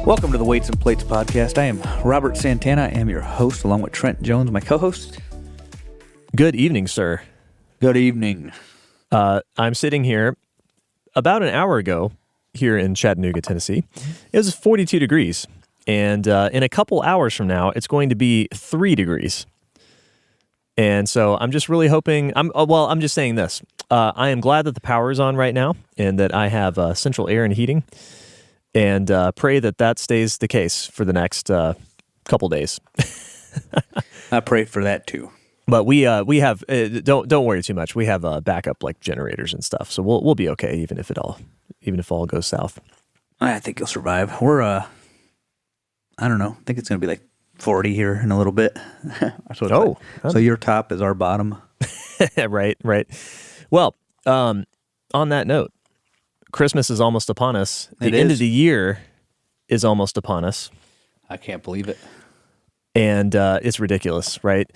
Welcome to the Weights and Plates podcast. I am Robert Santana. I am your host, along with Trent Jones, my co-host. Good evening, sir. Good evening. I'm sitting here about an hour ago here in Chattanooga, Tennessee. It was 42 degrees, and in a couple hours from now, it's going to be 3 degrees. And so I'm just really hoping, I'm just saying this. I am glad that the power is on right now and that I have central air and heating, and pray that stays the case for the next couple days. I pray for that too. But we have don't worry too much. We have backup like generators and stuff, so we'll be okay even if all goes south. I think you'll survive. We're I don't know. I think it's going to be like 40 here in a little bit. So your top is our bottom. Right. Well, on that note, Christmas is almost upon us. The end of the year is almost upon us. I can't believe it. And it's ridiculous, right?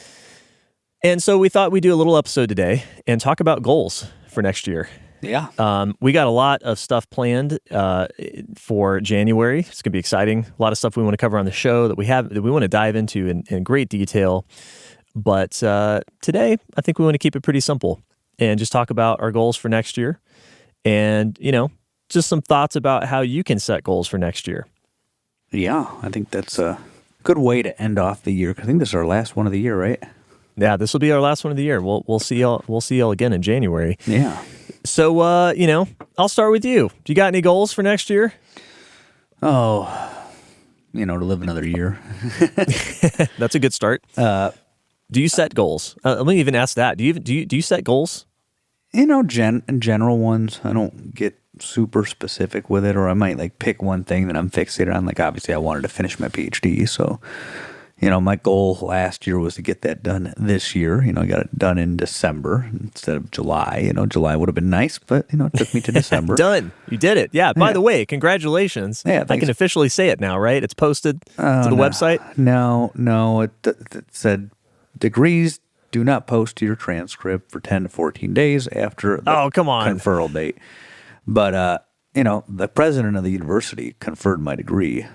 And so we thought we'd do a little episode today and talk about goals for next year. Yeah. We got a lot of stuff planned for January. It's going to be exciting. A lot of stuff we want to cover on the show that we want to dive into in great detail. But today, I think we want to keep it pretty simple and just talk about our goals for next year. And, just some thoughts about how you can set goals for next year. Yeah, I think that's a good way to end off the year. I think this is our last one of the year, right? Yeah, this will be our last one of the year. We'll see y'all again in January. Yeah. So, I'll start with you. Do you got any goals for next year? Oh, to live another year. That's a good start. Do you set goals? Let me even ask that. Do you set goals? General ones. I don't get super specific with it, or I might pick one thing that I'm fixated on. Like obviously I wanted to finish my PhD. So, my goal last year was to get that done this year. I got it done in December instead of July. July would have been nice, but, it took me to December. Done. You did it. Yeah. By the way, congratulations. Yeah, I can officially say it now, right? It's posted to the website? No. It said degrees do not post to your transcript for 10 to 14 days after the conferral date. But, the president of the university conferred my degree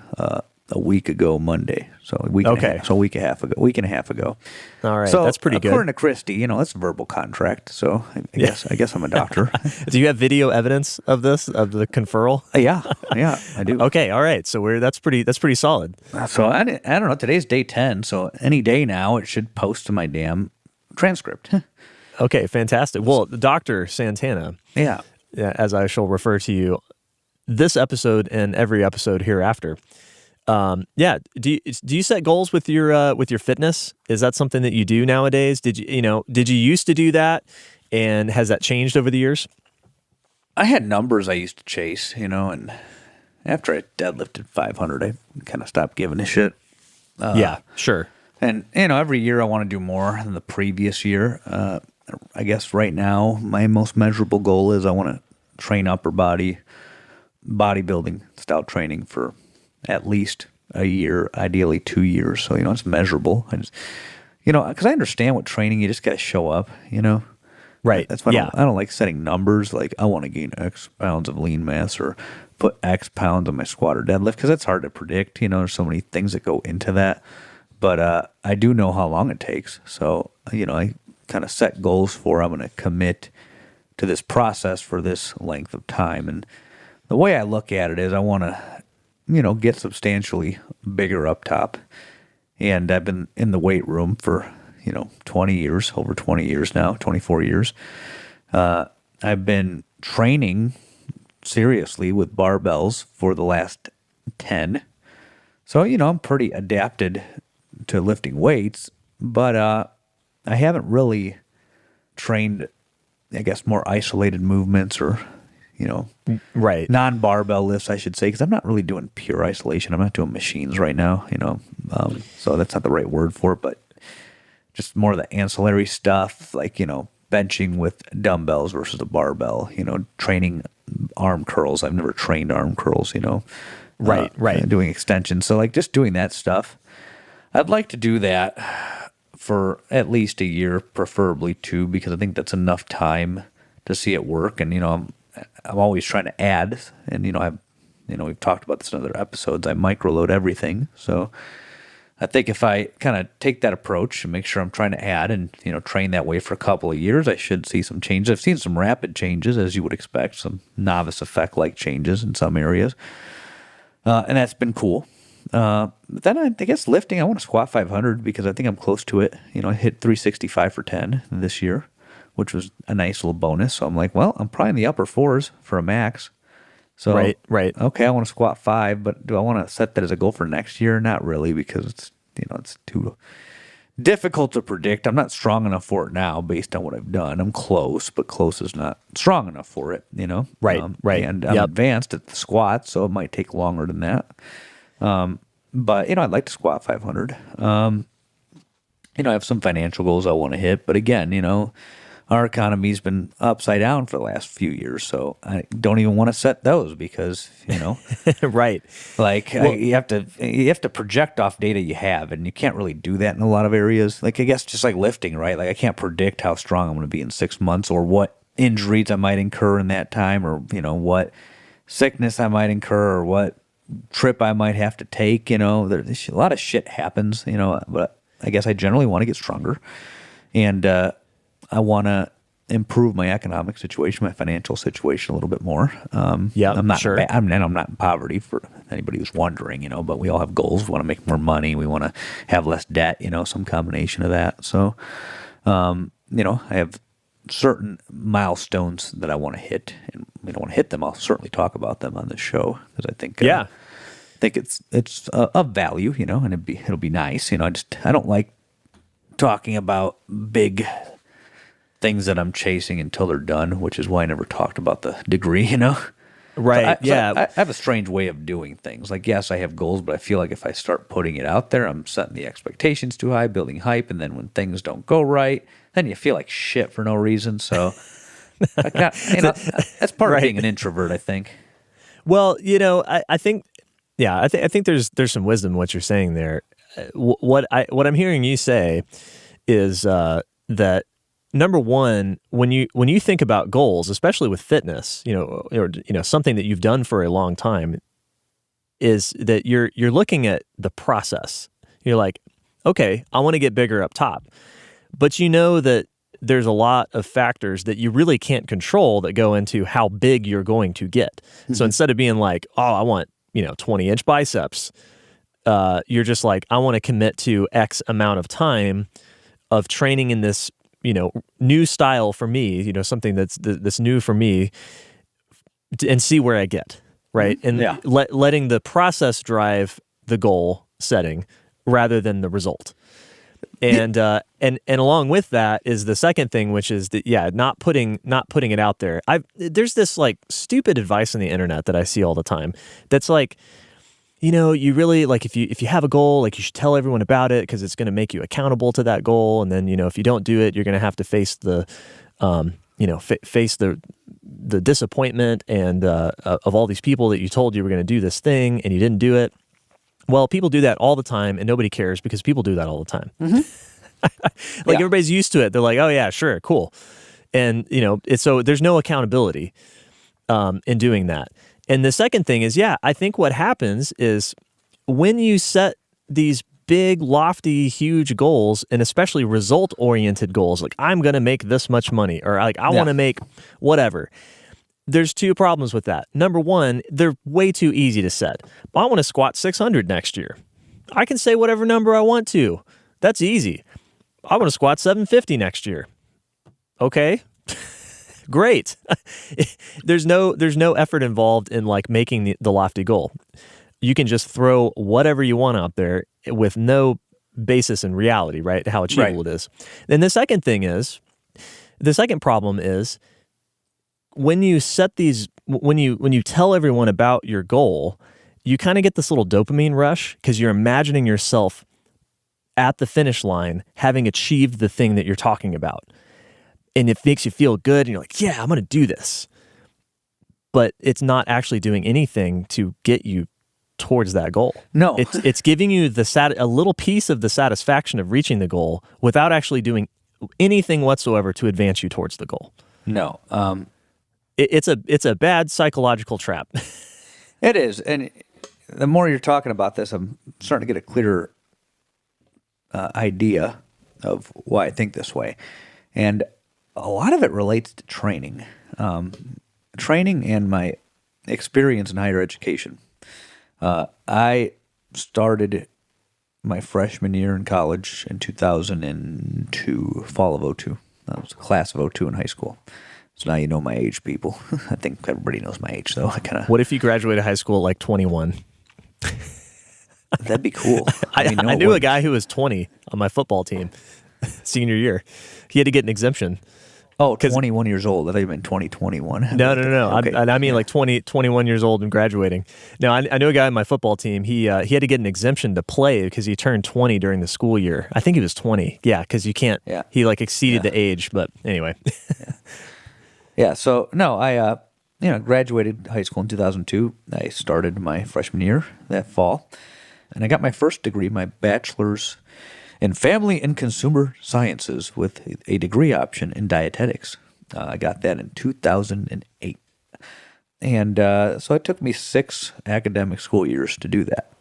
a week ago Monday. So a week and a half ago. All right, so that's pretty good. According to Christy, it's a verbal contract. So I guess I'm a doctor. Do you have video evidence of this, of the conferral? Yeah, I do. Okay, all right. So that's pretty solid. So I don't know. Today's day 10. So any day now it should post to my damn transcript. Okay, fantastic. Well, Dr. Santana. Yeah, as I shall refer to you, this episode and every episode hereafter. Do you set goals with your fitness? Is that something that you do nowadays? Did you used to do that, and has that changed over the years? I had numbers I used to chase, and after I deadlifted 500, I kind of stopped giving a shit. Yeah, sure. And every year I want to do more than the previous year. I guess right now my most measurable goal is I want to train upper body, bodybuilding style training for at least a year, ideally 2 years. So, it's measurable. I just, because I understand what training, you just got to show up, Right. That's why I don't like setting numbers. Like I want to gain X pounds of lean mass or put X pounds on my squat or deadlift, because that's hard to predict. There's so many things that go into that. But I do know how long it takes. So, I kind of set goals for I'm going to commit to this process for this length of time. And the way I look at it is I want to, get substantially bigger up top. And I've been in the weight room for, 20 years, over 20 years now, 24 years. I've been training seriously with barbells for the last 10. So, I'm pretty adapted to lifting weights, but I haven't really trained, I guess, more isolated movements or, right, non-barbell lifts, I should say, because I'm not really doing pure isolation. I'm not doing machines right now, so that's not the right word for it, but just more of the ancillary stuff, like, benching with dumbbells versus a barbell, training arm curls. I've never trained arm curls, right. Doing extensions. So, just doing that stuff. I'd like to do that for at least a year, preferably 2, because I think that's enough time to see it work. And I'm always trying to add, and we've talked about this in other episodes. I microload everything, so I think if I kind of take that approach and make sure I'm trying to add and train that way for a couple of years, I should see some changes. I've seen some rapid changes, as you would expect, some novice effect like changes in some areas, and that's been cool. Then I guess lifting, I want to squat 500 because I think I'm close to it. I hit 365 for 10 this year, which was a nice little bonus. So I'm like, well, I'm probably in the upper 4s for a max. So right. Okay, I want to squat 5, but do I want to set that as a goal for next year? Not really, because it's too difficult to predict. I'm not strong enough for it now based on what I've done. I'm close, but close is not strong enough for it. Right. And I'm advanced at the squat, so it might take longer than that. But I'd like to squat 500. I have some financial goals I want to hit, but again, our economy's been upside down for the last few years, so I don't even want to set those because, right. Like you have to project off data you have, and you can't really do that in a lot of areas. Like I guess just like lifting, right? Like I can't predict how strong I'm going to be in 6 months, or what injuries I might incur in that time, or what sickness I might incur, or what trip I might have to take. There's a lot of shit happens. But I guess I generally want to get stronger, and I want to improve my economic situation, my financial situation a little bit more. I'm not sure. I'm not in poverty, for anybody who's wondering, but we all have goals. We want to make more money. We want to have less debt, some combination of that. So, I have certain milestones that I want to hit, and we don't want to hit them. I'll certainly talk about them on this show because I think, it's of value, and it'll be nice. I don't like talking about big things that I'm chasing until they're done, which is why I never talked about the degree, Right. I have a strange way of doing things. Like, yes, I have goals, but I feel like if I start putting it out there, I'm setting the expectations too high, building hype, and then when things don't go right, then you feel like shit for no reason. So, that's part of being an introvert, I think. Well, I think, I think there's some wisdom in what you're saying there. What I'm hearing you say is that, number one, when you think about goals, especially with fitness, or something that you've done for a long time, is that you're looking at the process. You're like, okay, I want to get bigger up top, but that there's a lot of factors that you really can't control that go into how big you're going to get. Mm-hmm. So instead of being like, oh, I want 20-inch biceps, you're just like, I want to commit to X amount of time of training in this new style for me, something that's new for me, and see where I get, right? And letting the process drive the goal setting rather than the result. And along with that is the second thing, which is that not putting it out there. There's this like stupid advice on the internet that I see all the time. That's like, you really like if you have a goal, like you should tell everyone about it because it's going to make you accountable to that goal. And then if you don't do it, you're going to have to face the face the disappointment and of all these people that you told you were going to do this thing and you didn't do it. Well, people do that all the time, and nobody cares because people do that all the time. Mm-hmm. Everybody's used to it. They're like, oh yeah, sure, cool. And so there's no accountability in doing that. And the second thing is, I think what happens is when you set these big, lofty, huge goals, and especially result-oriented goals, like I'm going to make this much money, or like I want to make whatever. There's two problems with that. Number one, they're way too easy to set. I want to squat 600 next year. I can say whatever number I want to. That's easy. I want to squat 750 next year. Okay. Great. There's no effort involved in like making the lofty goal. You can just throw whatever you want out there with no basis in reality, right? How achievable it is. Then the second problem is when you set these, when you tell everyone about your goal, you kind of get this little dopamine rush because you're imagining yourself at the finish line having achieved the thing that you're talking about. And it makes you feel good, and you're like, yeah, I'm going to do this. But it's not actually doing anything to get you towards that goal. No. It's giving you a little piece of the satisfaction of reaching the goal without actually doing anything whatsoever to advance you towards the goal. No. It's a bad psychological trap. It is. And the more you're talking about this, I'm starting to get a clearer idea of why I think this way. And a lot of it relates to training. Training and my experience in higher education. I started my freshman year in college in 2002, fall of '02. I was a class of '02 in high school. So now you know my age, people. I think everybody knows my age, though. What if you graduated high school at like 21? That'd be cool. I knew a guy who was 20 on my football team senior year. He had to get an exemption. Oh, 21 years old. I thought you meant 2021. No. Okay. I mean like 21 years old and graduating. No, I knew a guy on my football team. He had to get an exemption to play because he turned 20 during the school year. I think he was 20. Yeah, because you can't. Yeah. He like exceeded the age. But anyway. Yeah. So no, I graduated high school in 2002. I started my freshman year that fall, and I got my first degree, my bachelor's in Family and Consumer Sciences with a degree option in dietetics. I got that in 2008. And so it took me 6 academic school years to do that.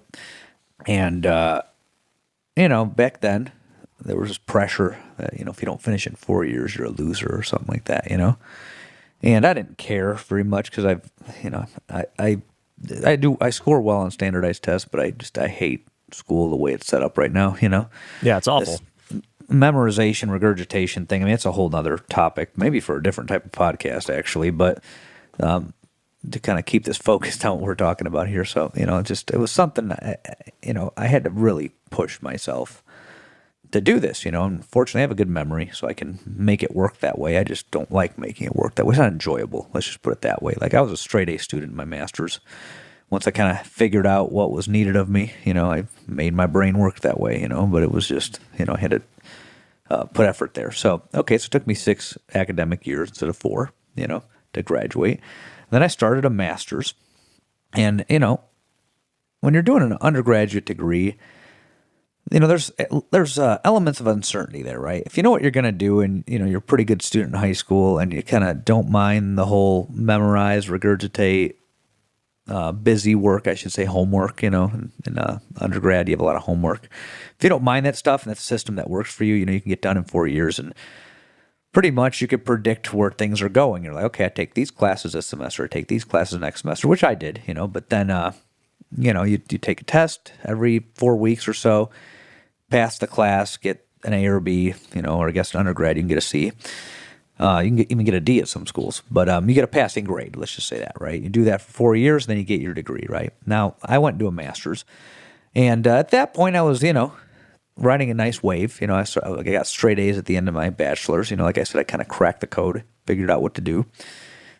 And, back then, there was this pressure that, if you don't finish in 4 years, you're a loser or something like that, And I didn't care very much because I score well on standardized tests, but I hate school the way it's set up right now, Yeah, it's awful. This memorization, regurgitation thing. I mean, it's a whole nother topic, maybe for a different type of podcast, actually, but to kind of keep this focused on what we're talking about here. So, it was something, I had to really push myself to do this, and fortunately I have a good memory, so I can make it work that way. I just don't like making it work that way. It's not enjoyable. Let's just put it that way. Like, I was a straight A student in my master's. Once I kind of figured out what was needed of me, I made my brain work that way, but it was just, I had to put effort there. So it took me 6 academic years instead of 4, to graduate. Then I started a master's. And, when you're doing an undergraduate degree, there's elements of uncertainty there, right? If you know what you're going to do and, you're a pretty good student in high school and you kind of don't mind the whole memorize, regurgitate, busy work, I should say, homework, in undergrad, you have a lot of homework. If you don't mind that stuff and that's a system that works for you, you can get done in 4 years and pretty much you could predict where things are going. You're like, okay, I take these classes this semester, I take these classes next semester, which I did, but then, you take a test every 4 weeks or so, pass the class, get an A or B, or I guess in undergrad, you can get a C. You can even get a D at some schools, but you get a passing grade. Let's just say that, right? You do that for 4 years, then you get your degree, right? Now, I went to a master's, and at that point, I was, riding a nice wave. I got straight A's at the end of my bachelor's. Like I said, I kind of cracked the code, figured out what to do,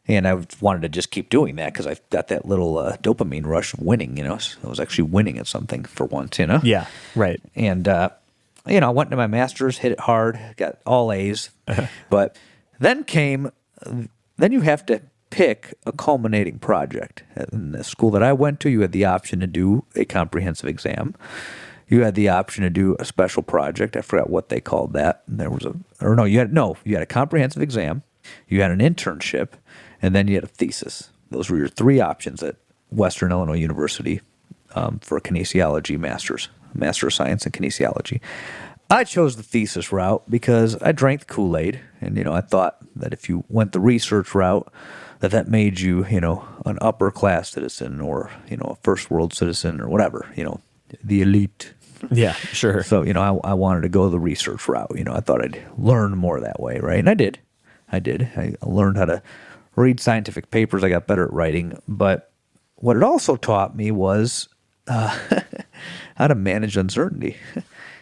and I wanted to just keep doing that because I got that little dopamine rush of winning. I was actually winning at something for once. Yeah, right. And I went to my master's, hit it hard, got all A's, but Then you have to pick a culminating project. In the school that I went to, you had the option to do a comprehensive exam. You had the option to do a special project. I forgot what they called that. You had a comprehensive exam, you had an internship, and then you had a thesis. Those were your 3 options at Western Illinois University for a kinesiology Master of Science in Kinesiology. I chose the thesis route because I drank the Kool-Aid, and I thought that if you went the research route, that made you, an upper class citizen or a first world citizen or whatever, the elite. Yeah, sure. So I wanted to go the research route. I thought I'd learn more that way, right? And I did. I learned how to read scientific papers. I got better at writing, but what it also taught me was how to manage uncertainty.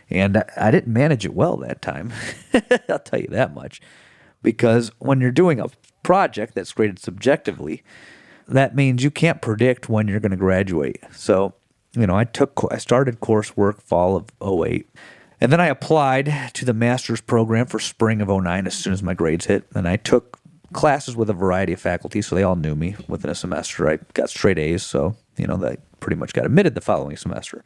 And I didn't manage it well that time. I'll tell you that much. Because when you're doing a project that's graded subjectively, that means you can't predict when you're going to graduate. So, I started coursework fall of '08. And then I applied to the master's program for spring of '09 as soon as my grades hit. And I took classes with a variety of faculty, so they all knew me within a semester. I got straight A's, so, the pretty much got admitted the following semester.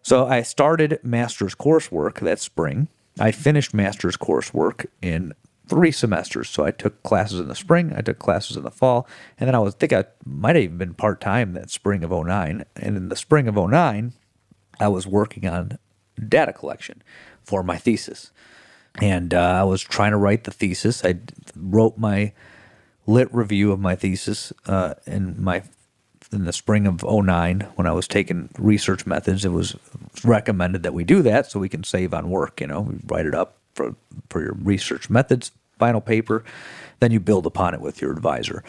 So I started master's coursework that spring. I finished master's coursework in 3 semesters. So I took classes in the spring, I took classes in the fall, and then I might have even been part-time that spring of '09. And in the spring of '09, I was working on data collection for my thesis. And I was trying to write the thesis. I wrote my lit review of my thesis in the spring of '09 when I was taking research methods. It was recommended that we do that so we can save on work. We write it up for your research methods, final paper, then you build upon it with your advisor.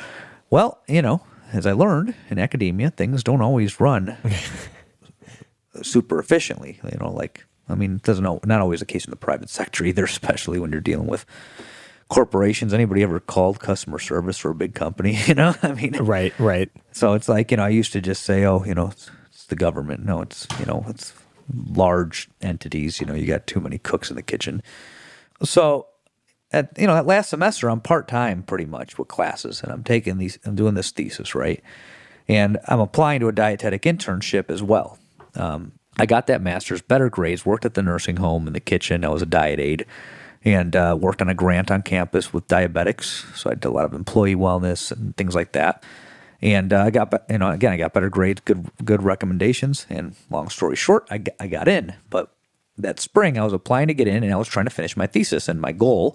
Well, as I learned in academia, things don't always run super efficiently. Not always the case in the private sector either, especially when you're dealing with corporations. Anybody ever called customer service for a big company? Right. So it's like, I used to just say, it's the government. No, it's large entities. You got too many cooks in the kitchen. So that last semester, I'm part-time pretty much with classes, and I'm doing this thesis, right? And I'm applying to a dietetic internship as well. I got that master's, better grades, worked at the nursing home in the kitchen. I was a diet aide, and worked on a grant on campus with diabetics. So I did a lot of employee wellness and things like that. And I got better grades, good recommendations. And long story short, I got in. But that spring, I was applying to get in, and I was trying to finish my thesis. And my goal,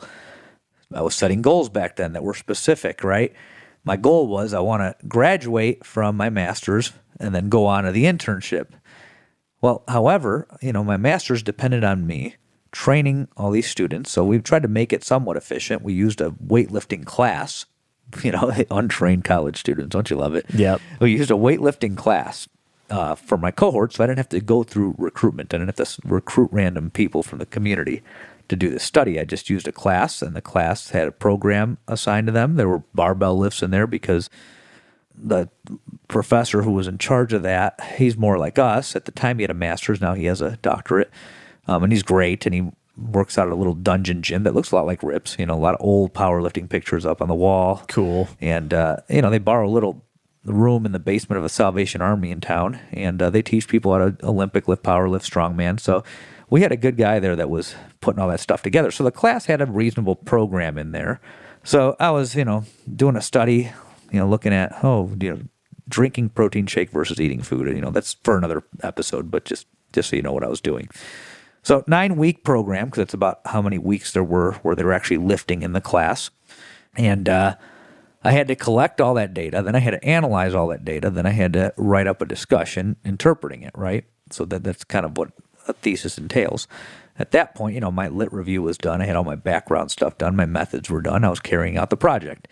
I was setting goals back then that were specific, right? My goal was I want to graduate from my master's and then go on to the internship. Well, however, my master's depended on me training all these students. So we've tried to make it somewhat efficient. We used a weightlifting class, untrained college students. Don't you love it? Yep. We used a weightlifting class for my cohort, so I didn't have to go through recruitment. I didn't have to recruit random people from the community to do this study. I just used a class, and the class had a program assigned to them. There were barbell lifts in there because the professor who was in charge of that, he's more like us. At the time, he had a master's. Now he has a doctorate. And he's great, and he works out at a little dungeon gym that looks a lot like Rips. A lot of old powerlifting pictures up on the wall. Cool. And, they borrow a little room in the basement of a Salvation Army in town, and they teach people how to Olympic lift, power lift, strongman. So we had a good guy there that was putting all that stuff together. So the class had a reasonable program in there. So I was, doing a study, looking at, drinking protein shake versus eating food. That's for another episode, but just so you know what I was doing. So 9-week program, because that's about how many weeks there were where they were actually lifting in the class. And I had to collect all that data. Then I had to analyze all that data. Then I had to write up a discussion interpreting it, right? So that's kind of what a thesis entails. At that point, my lit review was done. I had all my background stuff done. My methods were done. I was carrying out the project.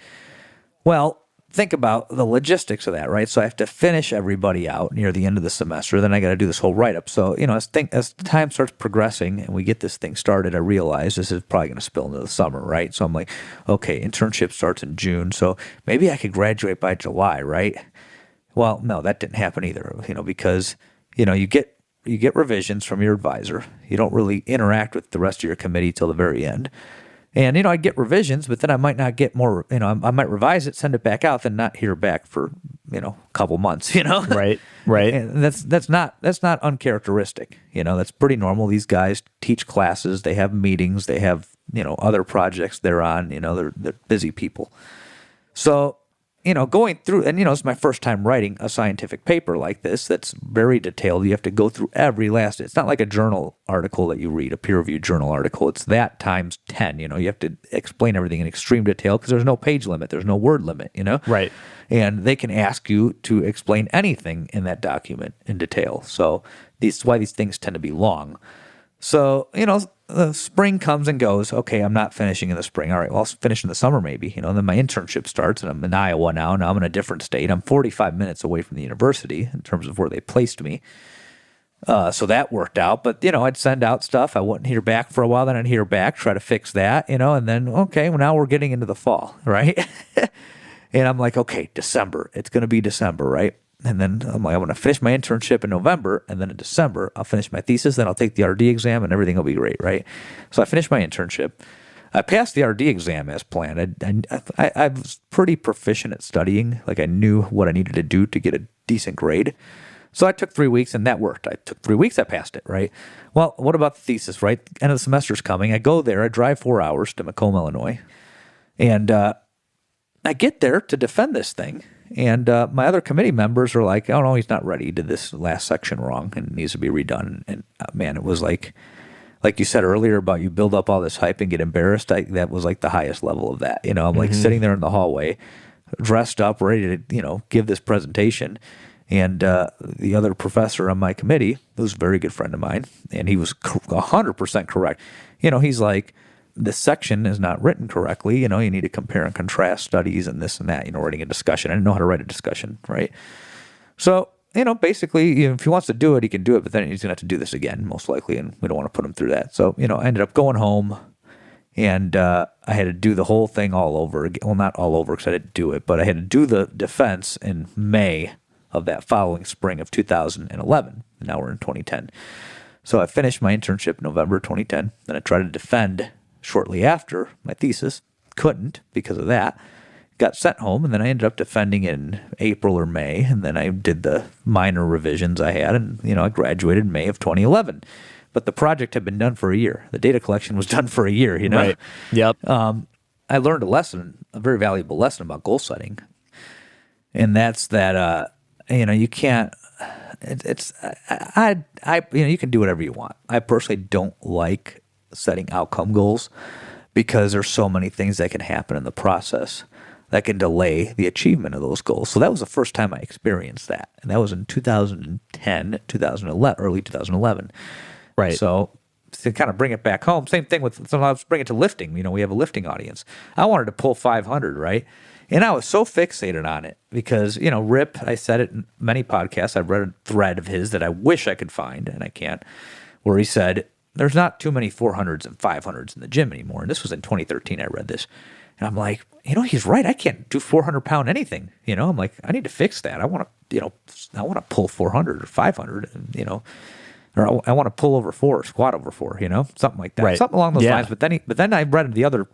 Well, think about the logistics of that, right? So I have to finish everybody out near the end of the semester. Then I got to do this whole write-up. So, as time starts progressing and we get this thing started, I realize this is probably going to spill into the summer, right? So I'm like, okay, internship starts in June. So maybe I could graduate by July, right? Well, no, that didn't happen either, because, you get revisions from your advisor. You don't really interact with the rest of your committee till the very end. And, I'd get revisions, but then I might not get more, I might revise it, send it back out, then not hear back for, a couple months, Right. And that's not uncharacteristic. That's pretty normal. These guys teach classes, they have meetings, they have, other projects they're on, they're busy people. So, going through, and, it's my first time writing a scientific paper like this that's very detailed. You have to go through every last, it's not like a journal article that you read, a peer-reviewed journal article. It's that times 10, you have to explain everything in extreme detail because there's no page limit, there's no word limit, Right. And they can ask you to explain anything in that document in detail. So that's why these things tend to be long. So, the spring comes and goes. Okay, I'm not finishing in the spring. All right, well, I'll finish in the summer maybe. Then my internship starts, and I'm in Iowa now. Now I'm in a different state. I'm 45 minutes away from the university in terms of where they placed me. So that worked out. But, I'd send out stuff. I wouldn't hear back for a while. Then I'd hear back, try to fix that, and then, okay, well, now we're getting into the fall, right? And I'm like, okay, December. It's going to be December, right? And then I'm like, I'm going to finish my internship in November, and then in December, I'll finish my thesis, then I'll take the RD exam, and everything will be great, right? So I finished my internship. I passed the RD exam as planned. I was pretty proficient at studying. Like, I knew what I needed to do to get a decent grade. So I took 3 weeks, and that worked. I took 3 weeks, I passed it, right? Well, what about the thesis, right? End of the semester's coming. I go there. I drive 4 hours to Macomb, Illinois, and I get there to defend this thing. And my other committee members are like, oh, no, he's not ready. He did this last section wrong and needs to be redone. And man, it was like you said earlier about you build up all this hype and get embarrassed. That was like the highest level of that. I'm like sitting there in the hallway, dressed up, ready to, give this presentation. And the other professor on my committee, who's a very good friend of mine, and he was 100% correct. He's like, this section is not written correctly. You need to compare and contrast studies and this and that, writing a discussion. I didn't know how to write a discussion, right? So, basically, if he wants to do it, he can do it, but then he's going to have to do this again, most likely, and we don't want to put him through that. So, I ended up going home, and I had to do the whole thing all over again. Well, not all over because I didn't do it, but I had to do the defense in May of that following spring of 2011. And now we're in 2010. So I finished my internship in November 2010. Then I tried to defend shortly after my thesis. Couldn't because of that. Got sent home, and then I ended up defending in April or May, and then I did the minor revisions I had, and I graduated in May of 2011. But the project had been done for a year. The data collection was done for a year, Right. Yep. I learned a very valuable lesson about goal setting, and that's that you can't. You can do whatever you want. I personally don't like setting outcome goals because there's so many things that can happen in the process that can delay the achievement of those goals. So that was the first time I experienced that, and that was in 2010, 2011, early 2011. Right. So to kind of bring it back home, same thing with. So let's bring it to lifting. We have a lifting audience. I wanted to pull 500, right? And I was so fixated on it because, Rip, I said it in many podcasts. I've read a thread of his that I wish I could find, and I can't, where he said, there's not too many 400s and 500s in the gym anymore. And this was in 2013. I read this. And I'm like, he's right. I can't do 400-pound anything. I'm like, I need to fix that. I want to pull 400 or 500, or I want to pull over 4, squat over 4, something like that. Right. Something along those lines. But then I read the other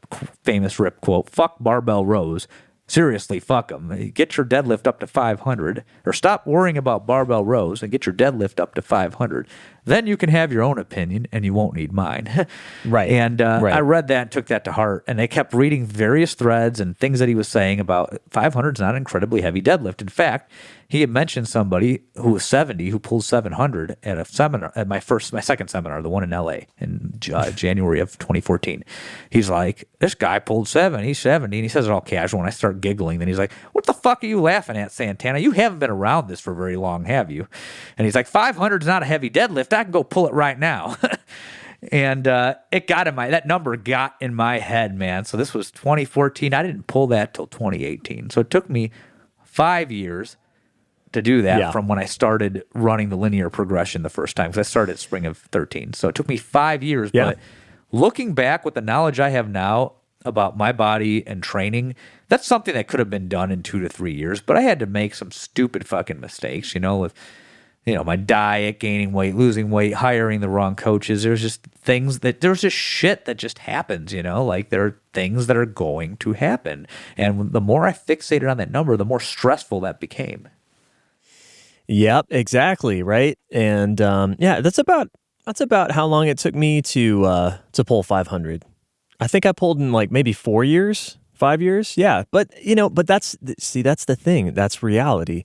famous Rip quote, fuck barbell rows. Seriously, fuck them. Get your deadlift up to 500, or stop worrying about barbell rows and get your deadlift up to 500. Then you can have your own opinion, and you won't need mine. Right. And right. I read that and took that to heart, and I kept reading various threads and things that he was saying about 500 is not an incredibly heavy deadlift. In fact, he had mentioned somebody who was 70 who pulled 700 at a seminar, at my second seminar, the one in LA in January of 2014. He's like, this guy pulled 7. He's 70, and he says it all casual, and I start giggling. Then he's like, what the fuck are you laughing at, Santana? You haven't been around this for very long, have you? And he's like, 500 is not a heavy deadlift. I can go pull it right now. And it got in that number got in my head, man. So this was 2014. I didn't pull that till 2018. So it took me 5 years to do that from when I started running the linear progression the first time, because I started spring of 13. So it took me 5 years. Yeah. But looking back with the knowledge I have now about my body and training, that's something that could have been done in 2 to 3 years. But I had to make some stupid fucking mistakes, with my diet, gaining weight, losing weight, hiring the wrong coaches. There's just shit that just happens, like there are things that are going to happen. And the more I fixated on that number, the more stressful that became. Yep, exactly. Right. And that's about how long it took me to pull 500. I think I pulled in like maybe 4 years, 5 years. Yeah. But that's the thing. That's reality.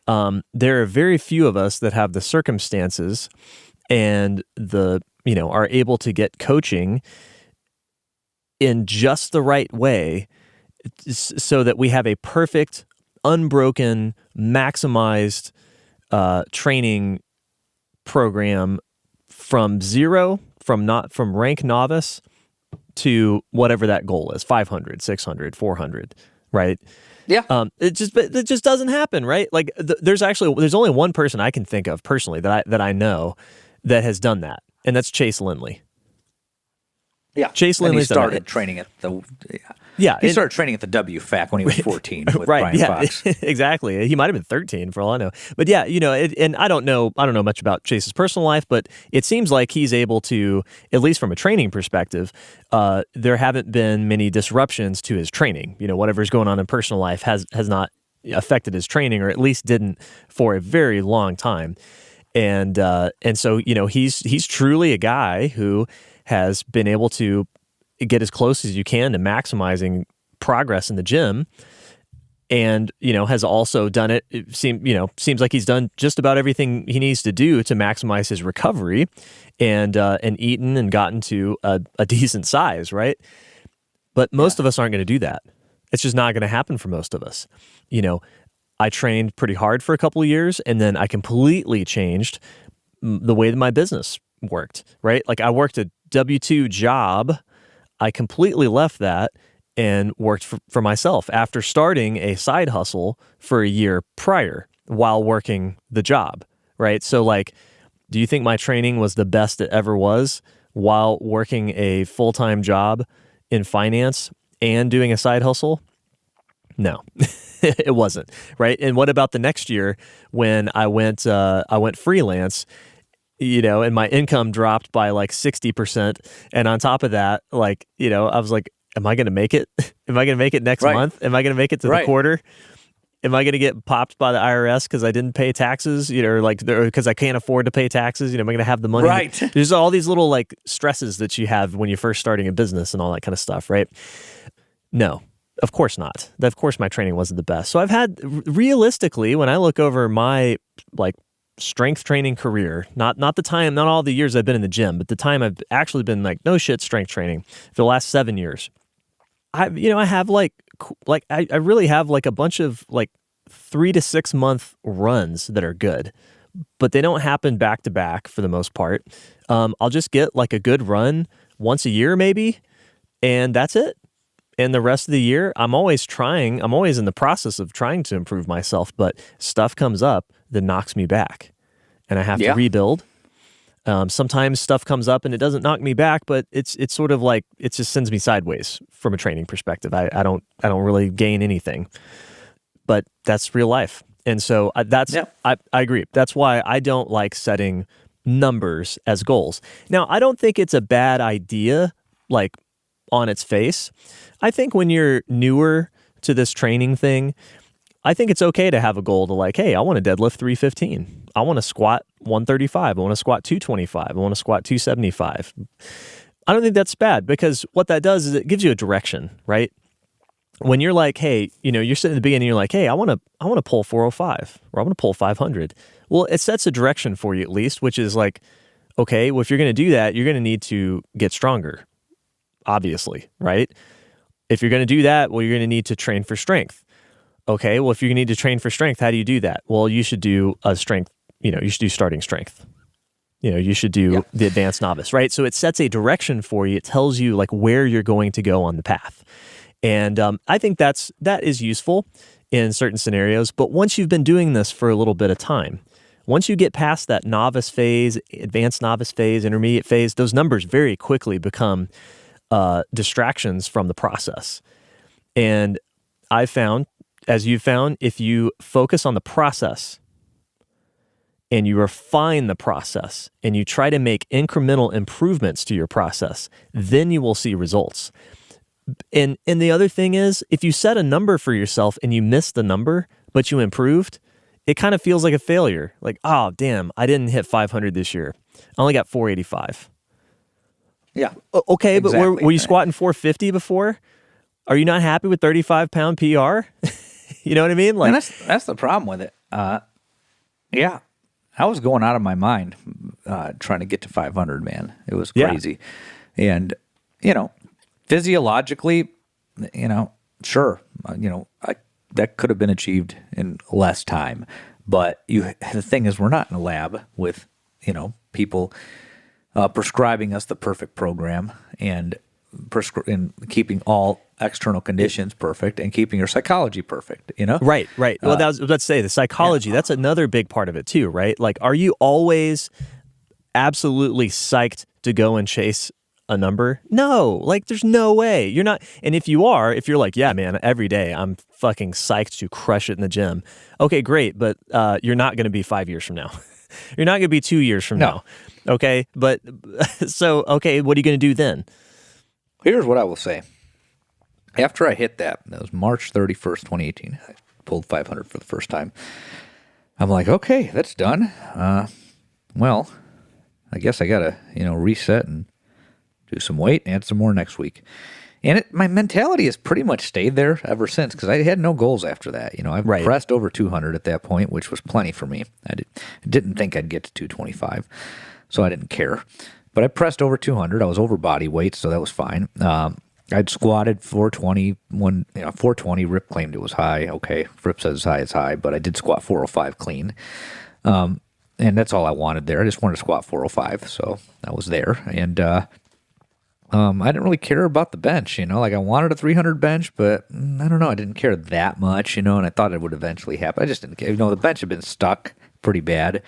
There are very few of us that have the circumstances and are able to get coaching in just the right way so that we have a perfect, unbroken, maximized training program from zero, from rank novice to whatever that goal is, 500, 600, 400, right? Yeah. It just doesn't happen, right? Like there's only one person I can think of personally that I know that has done that, and that's Chase Lindley. Yeah. Chase Lindley started training at the he started training at the WFAC when he was 14 with right, Brian Fox. Exactly. He might have been 13 for all I know. But yeah, and I don't know much about Chase's personal life, but it seems like he's able to, at least from a training perspective, there haven't been many disruptions to his training. Whatever's going on in personal life has not affected his training, or at least didn't for a very long time. And so, he's truly a guy who has been able to get as close as you can to maximizing progress in the gym. And, has also done seems like he's done just about everything he needs to do to maximize his recovery and eaten and gotten to a decent size, right? But most of us aren't going to do that. It's just not going to happen for most of us. I trained pretty hard for a couple of years, and then I completely changed the way that my business worked, right? Like, I worked a W-2 job. I completely left that and worked for myself after starting a side hustle for a year prior while working the job, right? So, like, do you think my training was the best it ever was while working a full-time job in finance and doing a side hustle? No, it wasn't, right? And what about the next year when I went freelance, and my income dropped by like 60%, and on top of that, like, I was like, am I going to make it? Am I going to make it next month? Am I going to make it to the quarter? Am I going to get popped by the IRS because I didn't pay taxes, or like because I can't afford to pay taxes? Am I going to have the money? Right. There's all these little like stresses that you have when you're first starting a business and all that kind of stuff, right? No, of course not. Of course my training wasn't the best. So I've had, realistically, when I look over my like strength training career, not all the years I've been in the gym, but the time I've actually been like no shit strength training for the last 7 years. I have I really have like a bunch of like 3 to 6 month runs that are good, but they don't happen back to back for the most part. I'll just get like a good run once a year maybe, and that's it. And the rest of the year, I'm always in the process of trying to improve myself, but stuff comes up that knocks me back and I have to rebuild. Sometimes stuff comes up and it doesn't knock me back, but it's sort of like, it just sends me sideways from a training perspective. I don't really gain anything, but that's real life. And so I agree. That's why I don't like setting numbers as goals. Now, I don't think it's a bad idea, like on its face. I think when you're newer to this training thing, I think it's okay to have a goal to like, hey, I want to deadlift 315. I want to squat 135. I want to squat 225. I want to squat 275. I don't think that's bad, because what that does is it gives you a direction, right? When you're like, hey, you're sitting at the beginning, you're like, hey, I want to pull 405 or I want to pull 500. Well, it sets a direction for you at least, which is like, okay, well, if you're going to do that, you're going to need to get stronger, obviously, right? If you're going to do that, well, you're going to need to train for strength. Okay, well, if you need to train for strength, how do you do that? Well, you should do a strength, you should do starting strength. You should do the advanced novice, right? So it sets a direction for you. It tells you like where you're going to go on the path. And I think that is useful in certain scenarios. But once you've been doing this for a little bit of time, once you get past that novice phase, advanced novice phase, intermediate phase, those numbers very quickly become distractions from the process. And I've found, as you've found, if you focus on the process and you refine the process and you try to make incremental improvements to your process, then you will see results. And the other thing is, if you set a number for yourself and you missed the number, but you improved, it kind of feels like a failure. Like, oh, damn, I didn't hit 500 this year. I only got 485. Yeah. Okay, exactly. But were you squatting 450 before? Are you not happy with 35-pound PR? You know what I mean? Like, and that's the problem with it. Yeah. I was going out of my mind trying to get to 500, man. It was crazy. Yeah. And, physiologically, sure, that could have been achieved in less time. But the thing is, we're not in a lab with, people prescribing us the perfect program and keeping all external conditions perfect and keeping your psychology perfect, Right. Well, let's say the psychology, that's another big part of it too, right? Like, are you always absolutely psyched to go and chase a number? No, like there's no way. You're not. And if you're like, yeah, man, every day I'm fucking psyched to crush it in the gym. Okay, great. But you're not going to be 5 years from now. You're not going to be 2 years from now. Okay. But okay, what are you going to do then? Here's what I will say. After I hit that was March 31st, 2018. I pulled 500 for the first time. I'm like, okay, that's done. Well, I guess I got to, reset and do some weight and add some more next week. And my mentality has pretty much stayed there ever since because I had no goals after that. I pressed over 200 at that point, which was plenty for me. I didn't think I'd get to 225, so I didn't care. But I pressed over 200. I was over body weight, so that was fine. I'd squatted 420. 420. Rip claimed it was high. Okay, Rip says it's high, but I did squat 405 clean. And that's all I wanted there. I just wanted to squat 405, so I was there. And I didn't really care about the bench, like I wanted a 300 bench, but I don't know. I didn't care that much, and I thought it would eventually happen. I just didn't care. The bench had been stuck pretty bad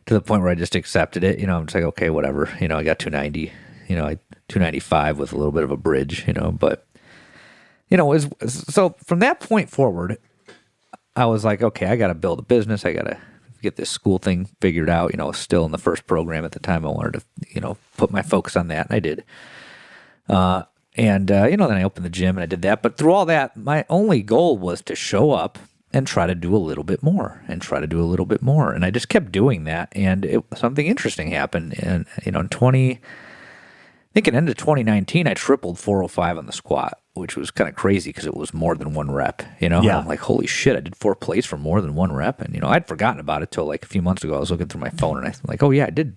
to the point where I just accepted it. I'm just like, okay, whatever. I got 290, 295 with a little bit of a bridge, but, so from that point forward, I was like, okay, I got to build a business. I got to get this school thing figured out. I was still in the first program at the time. I wanted to, put my focus on that, and I did. Then I opened the gym and I did that. But through all that, my only goal was to show up and try to do a little bit more and try to do a little bit more. And I just kept doing that. And something interesting happened. And, in at the end of 2019, I tripled 405 on the squat, which was kind of crazy because it was more than one rep, Yeah. I'm like, holy shit, I did 4 plates for more than one rep. And, I'd forgotten about it till like a few months ago. I was looking through my phone and I'm like, oh yeah, I did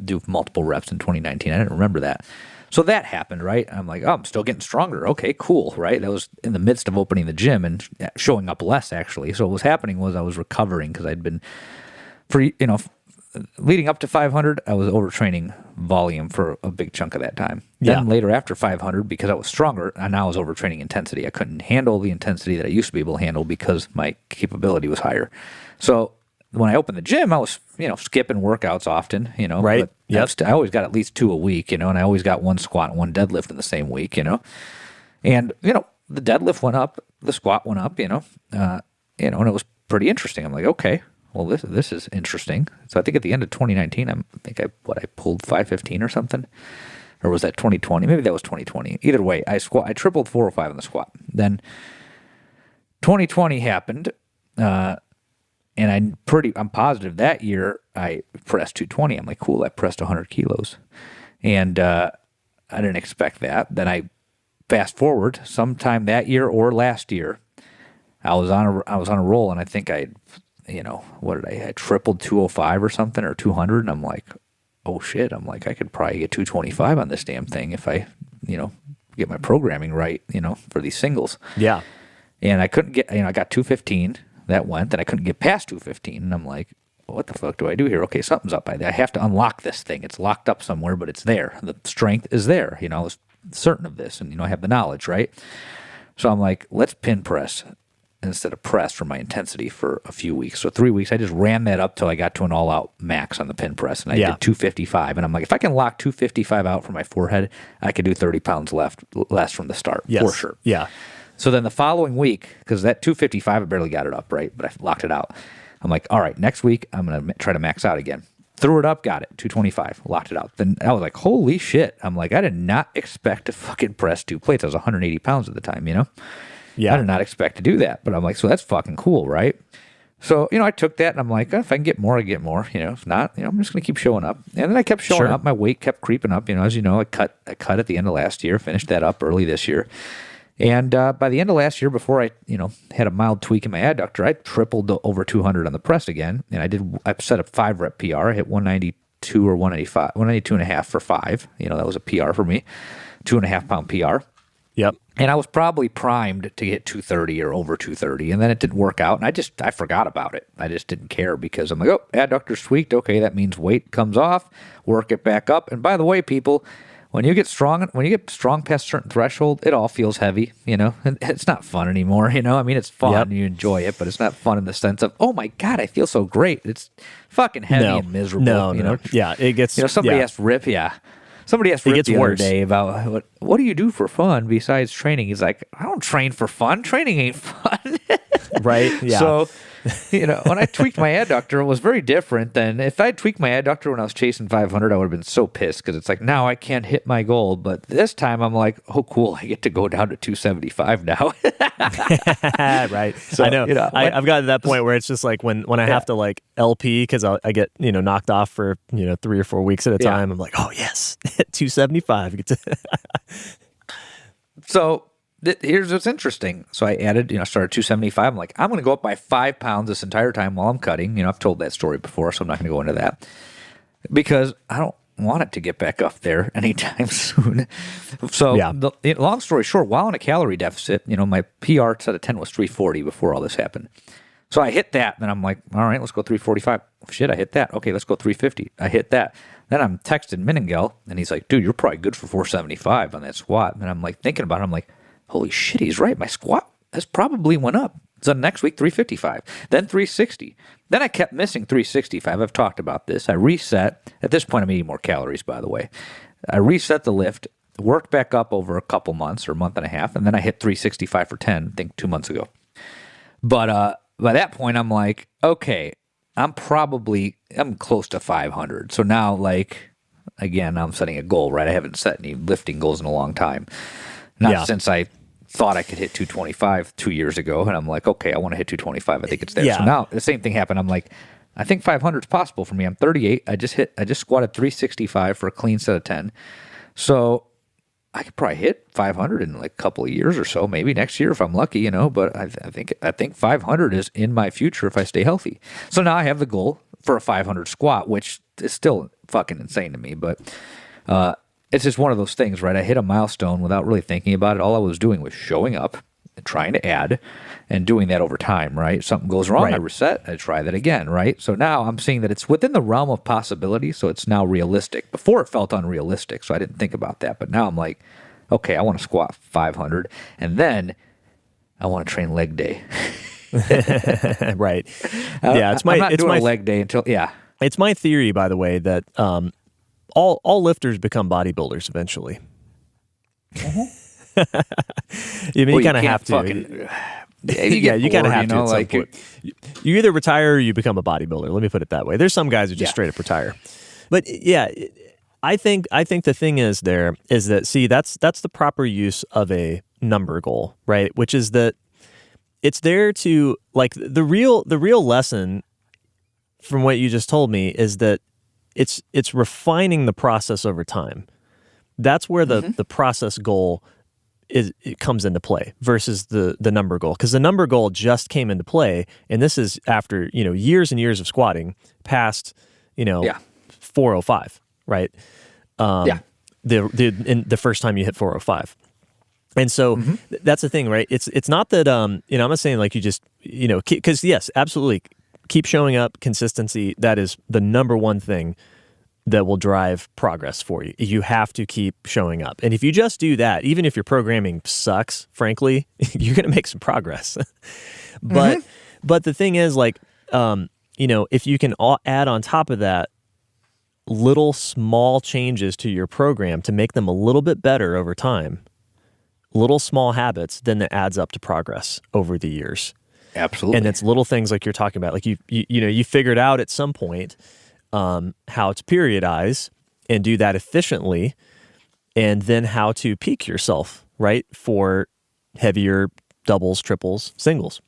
do multiple reps in 2019. I didn't remember that. So that happened, right? I'm like, oh, I'm still getting stronger. Okay, cool, right? That was in the midst of opening the gym and showing up less, actually. So what was happening was I was recovering because I'd been, leading up to 500, I was overtraining volume for a big chunk of that time. Yeah. Then later after 500, because I was stronger, and now I was overtraining intensity. I couldn't handle the intensity that I used to be able to handle because my capability was higher. So when I opened the gym, I was, skipping workouts often, Right. But I always got at least 2 a week, and I always got 1 squat and 1 deadlift in the same week, And, the deadlift went up, the squat went up, and it was pretty interesting. I'm like, okay, well, this is interesting. So I think at the end of 2019, I pulled 515 or something, or was that 2020? Maybe that was 2020. Either way, I tripled 405 on the squat. Then 2020 happened, and I'm positive that year I pressed 220. I'm like, cool, I pressed 100 kilos. And I didn't expect that. Then I fast forward sometime that year or last year, I was on a roll, and I think I tripled 205 or something, or 200. And I'm like, oh shit. I'm like, I could probably get 225 on this damn thing if I, get my programming right, for these singles. Yeah. And I couldn't get, I got 215. That went, then I couldn't get past 215, and I'm like, what the fuck do I do here? Okay, something's up. I have to unlock this thing. It's locked up somewhere, but it's there. The strength is there. I was certain of this, and I have the knowledge, right? So I'm like, let's pin press instead of press for my intensity for a few weeks. So 3 weeks, I just ran that up till I got to an all-out max on the pin press, and I did 255. And I'm like, if I can lock 255 out for my forehead, I could do 30 pounds less from the start, for sure. Yeah. So then the following week, because that 255, I barely got it up, right? But I locked it out. I'm like, all right, next week, I'm going to try to max out again. Threw it up, got it, 225, locked it out. Then I was like, holy shit. I'm like, I did not expect to fucking press 2 plates. I was 180 pounds at the time, Yeah. I did not expect to do that. But I'm like, so that's fucking cool, right? So, I took that, and I'm like, if I can get more, I get more. If not, I'm just going to keep showing up. And then I kept showing up. My weight kept creeping up. As you know, I cut at the end of last year, finished that up early this year. And by the end of last year, before I, had a mild tweak in my adductor, I tripled to over 200 on the press again. And I set a 5-rep PR. I hit 192 or 195, 192 and a half for 5. That was a PR for me, 2.5 pound PR. Yep. And I was probably primed to hit 230 or over 230. And then it didn't work out. And I forgot about it. I just didn't care because I'm like, oh, adductor's tweaked. Okay, that means weight comes off, work it back up. And by the way, people, when you get strong past a certain threshold, it all feels heavy, It's not fun anymore, it's fun and you enjoy it, but it's not fun in the sense of, oh my God, I feel so great. It's fucking heavy and miserable. No. Yeah, it gets... somebody asked Rip, Somebody asked Rip the other day about what do you do for fun besides training? He's like, I don't train for fun. Training ain't fun. Right, yeah. So, When I tweaked my adductor, it was very different than if I tweaked my adductor when I was chasing 500. I would have been so pissed because it's like, now I can't hit my goal. But this time I'm like, oh, cool. I get to go down to 275 now. Right. So, I know. I've gotten to that point where it's just like when I have to like LP because I get, knocked off for, 3 or 4 weeks at a time. I'm like, oh, yes, 275. So here's what's interesting. So I added, started 275. I'm like, I'm going to go up by 5 pounds this entire time while I'm cutting. I've told that story before, so I'm not going to go into that because I don't want it to get back up there anytime soon. So long story short, while in a calorie deficit, my PR set of 10 was 340 before all this happened. So I hit that, and I'm like, all right, let's go 345. Shit, I hit that. Okay, let's go 350. I hit that. Then I'm texting Meningel, and he's like, dude, you're probably good for 475 on that squat. And I'm like thinking about it. I'm like, holy shit, he's right. My squat has probably went up. So next week, 355, then 360. Then I kept missing 365. I've talked about this. I reset. At this point, I'm eating more calories, by the way. I reset the lift, worked back up over a couple months or a month and a half, and then I hit 365 for 10, I think 2 months ago. But by that point, I'm like, okay, I'm close to 500. So now, again, I'm setting a goal, right? I haven't set any lifting goals in a long time. Not since I thought I could hit 225 2 years ago. And I'm like, okay, I want to hit 225. I think it's there. Yeah. So now the same thing happened. I'm like, I think 500 is possible for me. I'm 38. I just squatted 365 for a clean set of 10. So I could probably hit 500 in a couple of years or so, maybe next year if I'm lucky, But I think 500 is in my future if I stay healthy. So now I have the goal for a 500 squat, which is still fucking insane to me. But it's just one of those things, right? I hit a milestone without really thinking about it. All I was doing was showing up and trying to add and doing that over time, right? Something goes wrong, right. I reset, I try that again, right? So now I'm seeing that it's within the realm of possibility, so it's now realistic. Before it felt unrealistic, so I didn't think about that. But now I'm like, okay, I want to squat 500, and then I want to train leg day. Right. I'm not doing a leg day until, It's my theory, by the way, that all lifters become bodybuilders eventually. You kind of have to. You kind of have to at some point. You either retire or you become a bodybuilder. Let me put it that way. There's some guys who just straight up retire. But I think the thing is that that's the proper use of a number goal, right? Which is that it's there to the real lesson from what you just told me is that it's refining the process over time. That's where the process goal it comes into play versus the number goal, because the number goal just came into play, and this is after years and years of squatting past 405, right? The first time you hit 405. And so that's the thing, right? It's not that I'm not saying you just because yes, absolutely. Keep showing up, consistency, that is the number one thing that will drive progress for you. You have to keep showing up. And if you just do that, even if your programming sucks, frankly, you're going to make some progress. But the thing is if you can add on top of that little small changes to your program to make them a little bit better over time, little small habits, then that adds up to progress over the years. Absolutely. And it's little things like you're talking about. Like you figured out at some point how to periodize and do that efficiently, and then how to peak yourself, right, for heavier doubles, triples, singles.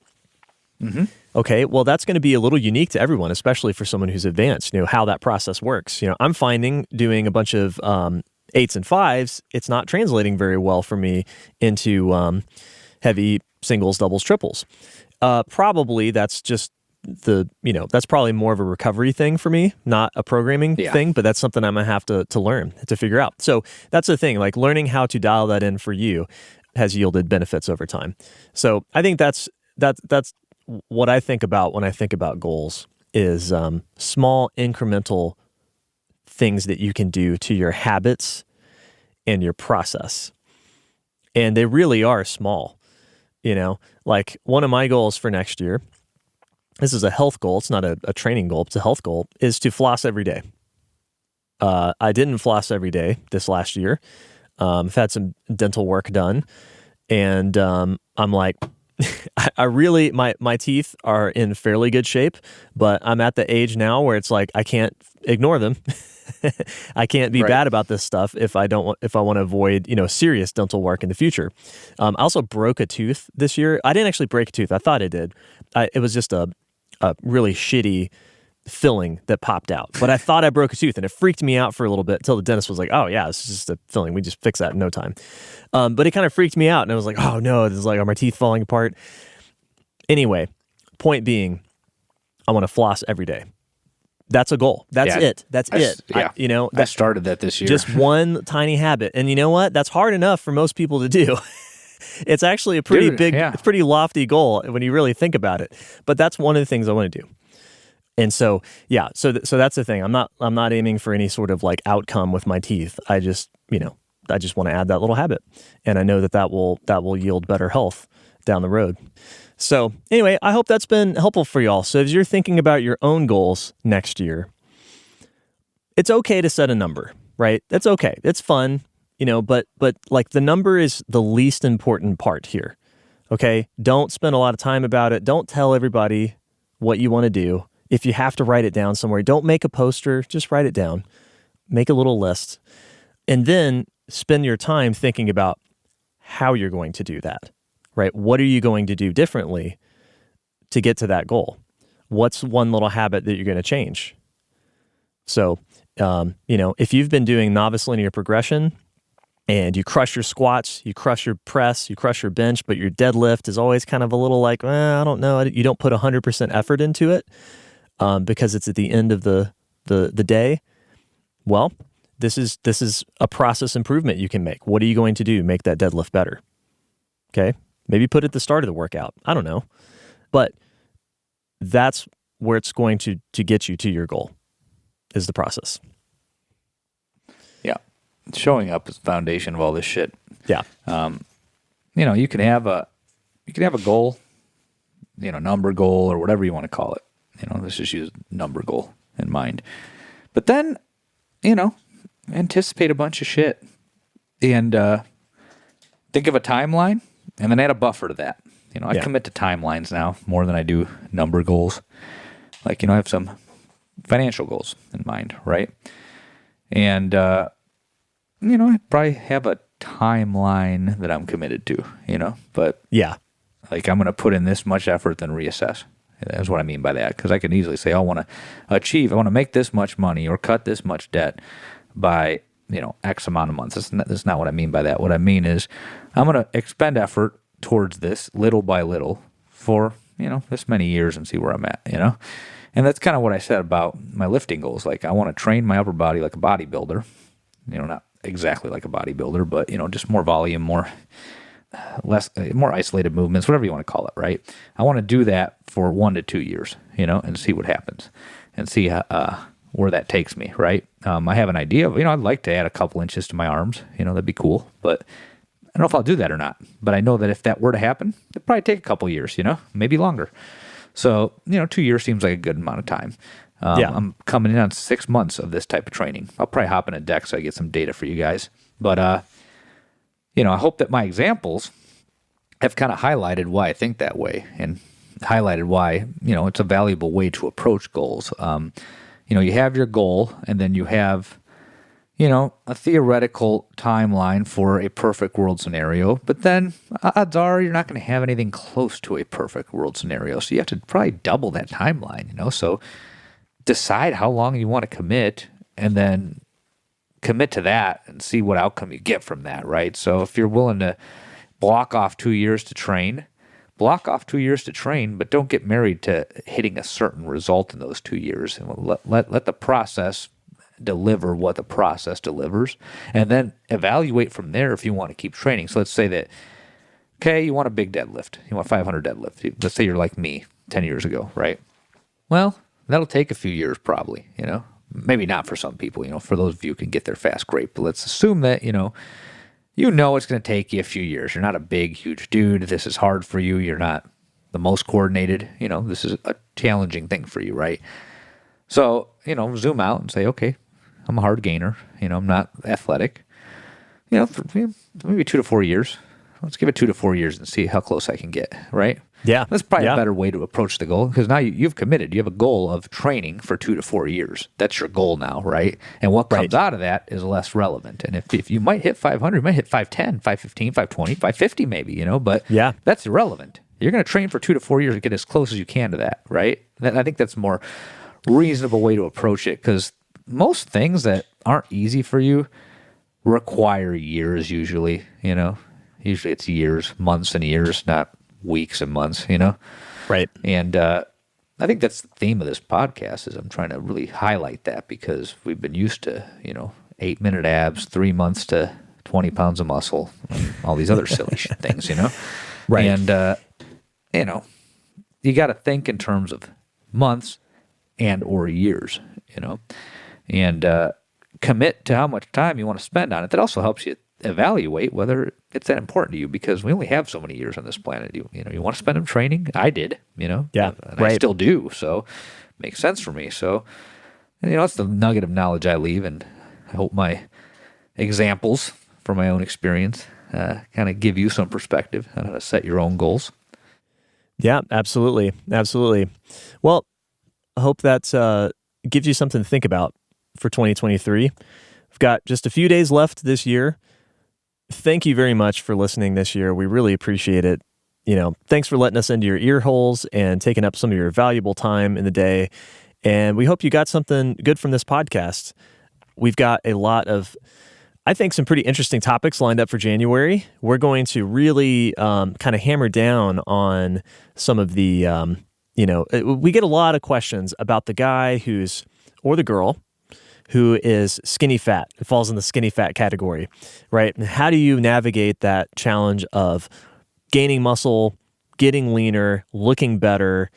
Okay, well, that's going to be a little unique to everyone, especially for someone who's advanced, how that process works. I'm finding doing a bunch of 8s and 5s, it's not translating very well for me into heavy singles, doubles, triples. Probably that's just that's probably more of a recovery thing for me, not a programming thing, but that's something I'm going to have to learn to figure out. So that's the thing, learning how to dial that in for you has yielded benefits over time. So I think that's what I think about when I think about goals is small incremental things that you can do to your habits and your process. And they really are small. One of my goals for next year, this is a health goal, it's not a training goal, it's a health goal, is to floss every day. I didn't floss every day this last year. I've had some dental work done, and I'm like, I really, my teeth are in fairly good shape, but I'm at the age now where it's like I can't ignore them. I can't be bad about this stuff if I want to avoid, serious dental work in the future. I also broke a tooth this year. I didn't actually break a tooth. I thought I did. It was just a really shitty filling that popped out. But I thought I broke a tooth, and it freaked me out for a little bit until the dentist was like, "Oh yeah, it's just a filling. We just fix that in no time." But it kind of freaked me out, and I was like, "Oh no, this is like, are my teeth falling apart?" Anyway, point being, I want to floss every day. That's a goal. That's it. That's it. Yeah. I started that this year. Just one tiny habit. And you know what? That's hard enough for most people to do. It's actually a pretty pretty lofty goal when you really think about it. But that's one of the things I want to do. And so, so that's the thing. I'm not aiming for any sort of like outcome with my teeth. I just want to add that little habit. And I know that will yield better health down the road. So anyway, I hope that's been helpful for y'all. So as you're thinking about your own goals next year, it's okay to set a number, right? That's okay. It's fun, but like the number is the least important part here. Okay? Don't spend a lot of time about it. Don't tell everybody what you want to do. If you have to write it down somewhere, don't make a poster, just write it down. Make a little list. And then spend your time thinking about how you're going to do that. Right? What are you going to do differently to get to that goal? What's one little habit that you're going to change? So, if you've been doing novice linear progression and you crush your squats, you crush your press, you crush your bench, but your deadlift is always kind of a little like, I don't know. You don't put 100% effort into it because it's at the end of the day. Well, this is a process improvement you can make. What are you going to do to make that deadlift better? Okay. Maybe put it at the start of the workout. I don't know. But that's where it's going to get you to your goal, is the process. Yeah. Showing up is the foundation of all this shit. Yeah. You can have a goal, number goal or whatever you want to call it. Let's just use number goal in mind. But then, anticipate a bunch of shit and think of a timeline. And then add a buffer to that. I commit to timelines now more than I do number goals. Like, I have some financial goals in mind, right? And, I probably have a timeline that I'm committed to, but like I'm going to put in this much effort, then reassess. That's what I mean by that. Because I can easily say, I want to make this much money or cut this much debt by X amount of months. That's not what I mean by that. What I mean is I'm going to expend effort towards this little by little for, this many years and see where I'm at, And that's kind of what I said about my lifting goals. Like I want to train my upper body like a bodybuilder, not exactly like a bodybuilder, but, just more volume, more isolated movements, whatever you want to call it, right? I want to do that for 1 to 2 years, and see what happens and see where that takes me, right? I have an idea of, I'd like to add a couple inches to my arms, that'd be cool, but I don't know if I'll do that or not. But I know that if that were to happen, it'd probably take a couple years, maybe longer. So, 2 years seems like a good amount of time. I'm coming in on 6 months of this type of training. I'll probably hop in a deck so I get some data for you guys. But, I hope that my examples have kind of highlighted why I think that way and highlighted why, it's a valuable way to approach goals. You have your goal, and then you have, a theoretical timeline for a perfect world scenario. But then odds are you're not going to have anything close to a perfect world scenario. So you have to probably double that timeline, So decide how long you want to commit, and then commit to that and see what outcome you get from that, right? So if you're willing to block off 2 years to train, but don't get married to hitting a certain result in those 2 years. And let the process deliver what the process delivers, and then evaluate from there if you want to keep training. So let's say that, okay, you want a big deadlift. You want 500 deadlift. Let's say you're like me 10 years ago, right? Well, that'll take a few years probably, Maybe not for some people, for those of you who can get there fast, great. But let's assume that, it's going to take you a few years. You're not a big, huge dude. This is hard for you. You're not the most coordinated. This is a challenging thing for you, right? So, zoom out and say, okay, I'm a hard gainer. I'm not athletic. For maybe 2 to 4 years, let's give it 2 to 4 years and see how close I can get, right? Yeah. That's probably a better way to approach the goal, because now you've committed. You have a goal of training for 2 to 4 years. That's your goal now, right? And what comes out of that is less relevant. And if you might hit 500, you might hit 510, 515, 520, 550 maybe, but that's irrelevant. You're going to train for 2 to 4 years to get as close as you can to that, right? And I think that's a more reasonable way to approach it, because most things that aren't easy for you require years usually, Usually it's years, months and years, not weeks and months, Right. And I think that's the theme of this podcast, is I'm trying to really highlight that, because we've been used to, 8-minute abs, 3 months to 20 pounds of muscle, and all these other silly things, Right. And, you got to think in terms of months and or years, and commit to how much time you want to spend on it. That also helps you evaluate whether it's that important to you, because we only have so many years on this planet. You want to spend them training. I did, and I still do. So it makes sense for me. So, that's the nugget of knowledge I leave. And I hope my examples from my own experience kind of give you some perspective on how to set your own goals. Yeah, absolutely. Absolutely. Well, I hope that gives you something to think about for 2023. We've got just a few days left this year. Thank you very much for listening this year. We really appreciate it. Thanks for letting us into your ear holes and taking up some of your valuable time in the day. And we hope you got something good from this podcast. We've got a lot of, I think, some pretty interesting topics lined up for January. We're going to really kind of hammer down on some of the, we get a lot of questions about the guy or the girl who is skinny fat. It falls in the skinny fat category, right? And how do you navigate that challenge of gaining muscle, getting leaner, looking better,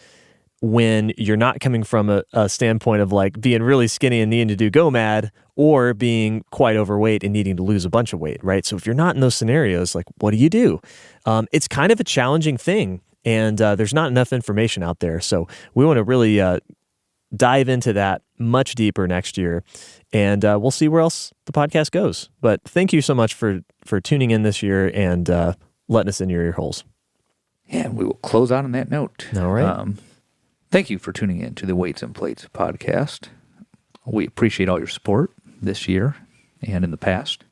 when you're not coming from a standpoint of like being really skinny and needing to do GOMAD, or being quite overweight and needing to lose a bunch of weight, right? So if you're not in those scenarios, like, what do? It's kind of a challenging thing, and there's not enough information out there. So we want to really dive into that much deeper next year, and we'll see where else the podcast goes. But thank you so much for tuning in this year and letting us in your ear holes. Yeah, we will close out on that note. All right. Thank you for tuning in to the Weights and Plates podcast. We appreciate all your support this year and in the past.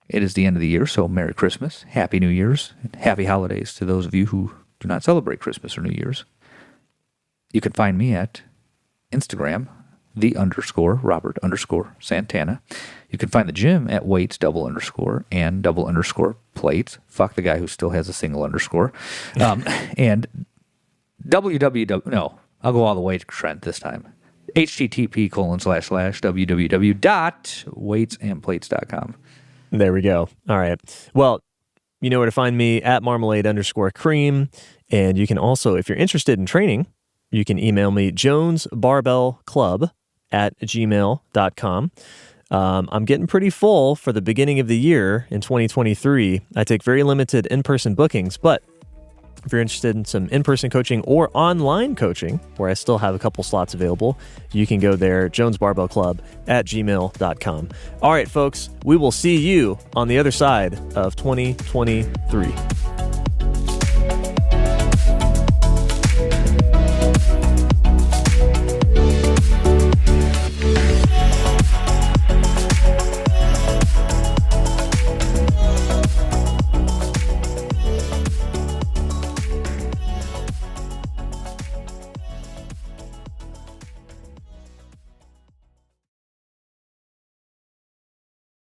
It is the end of the year, so Merry Christmas, Happy New Year's, and Happy Holidays to those of you who do not celebrate Christmas or New Year's. You can find me at Instagram, _Robert_Santana. You can find the gym at weights _ and _ plates. Fuck the guy who still has a single underscore. And I'll go all the way to Trent this time. http://www.weightsandplates.com. There we go. All right. Well, you know where to find me at marmalade_cream. And you can also, if you're interested in training, you can email me jonesbarbellclub@gmail.com. I'm getting pretty full for the beginning of the year in 2023. I take very limited in-person bookings, but if you're interested in some in-person coaching or online coaching, where I still have a couple slots available, you can go there, jonesbarbellclub@gmail.com. All right, folks, we will see you on the other side of 2023.